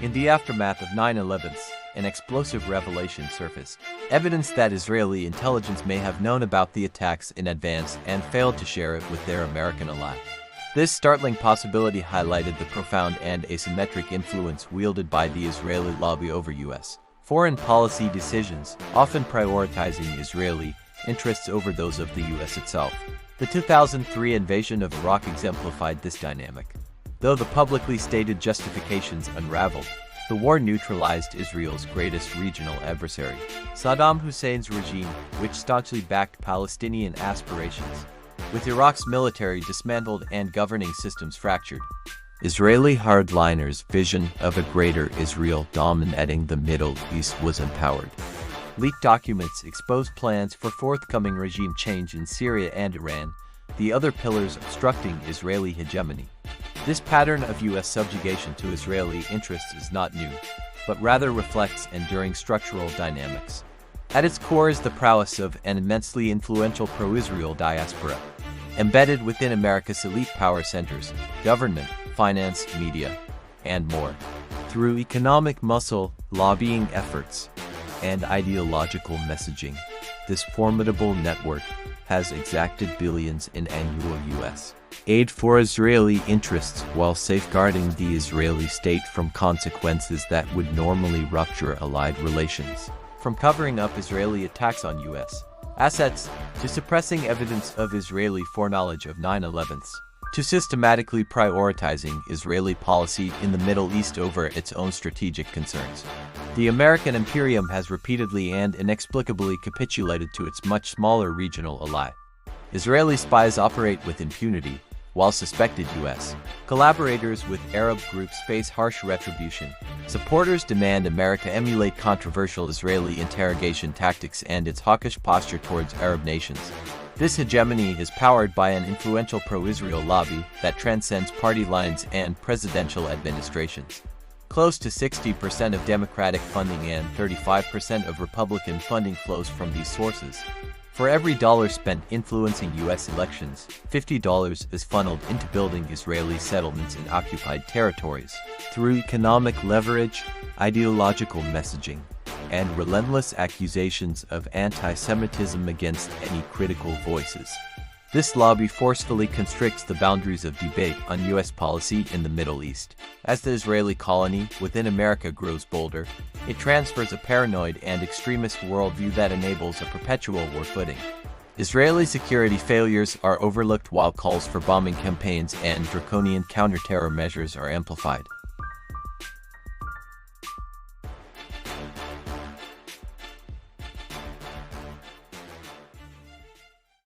In the aftermath of 9/11, an explosive revelation surfaced, evidence that Israeli intelligence may have known about the attacks in advance and failed to share it with their American ally. This startling possibility highlighted the profound and asymmetric influence wielded by the Israeli lobby over U.S. foreign policy decisions, often prioritizing Israeli interests over those of the U.S. itself. The 2003 invasion of Iraq exemplified this dynamic. Though the publicly stated justifications unraveled, the war neutralized Israel's greatest regional adversary, Saddam Hussein's regime, which staunchly backed Palestinian aspirations. With Iraq's military dismantled and governing systems fractured, Israeli hardliners' vision of a greater Israel dominating the Middle East was empowered. Leaked documents exposed plans for forthcoming regime change in Syria and Iran, the other pillars obstructing Israeli hegemony. This pattern of U.S. subjugation to Israeli interests is not new, but rather reflects enduring structural dynamics. At its core is the prowess of an immensely influential pro-Israel diaspora, embedded within America's elite power centers, government, finance, media, and more. Through economic muscle, lobbying efforts, and ideological messaging, this formidable network has exacted billions in annual U.S. aid for Israeli interests while safeguarding the Israeli state from consequences that would normally rupture allied relations. From covering up Israeli attacks on U.S. assets, to suppressing evidence of Israeli foreknowledge of 9/11, to systematically prioritizing Israeli policy in the Middle East over its own strategic concerns. The American imperium has repeatedly and inexplicably capitulated to its much smaller regional ally. Israeli spies operate with impunity, while suspected U.S. collaborators with Arab groups face harsh retribution. Supporters demand America emulate controversial Israeli interrogation tactics and its hawkish posture towards Arab nations. This hegemony is powered by an influential pro-Israel lobby that transcends party lines and presidential administrations. Close to 60% of Democratic funding and 35% of Republican funding flows from these sources. For every dollar spent influencing U.S. elections, $50 is funneled into building Israeli settlements in occupied territories. Through economic leverage, ideological messaging, and relentless accusations of anti-Semitism against any critical voices, this lobby forcefully constricts the boundaries of debate on U.S. policy in the Middle East. As the Israeli colony within America grows bolder, it transfers a paranoid and extremist worldview that enables a perpetual war footing. Israeli security failures are overlooked while calls for bombing campaigns and draconian counter-terror measures are amplified.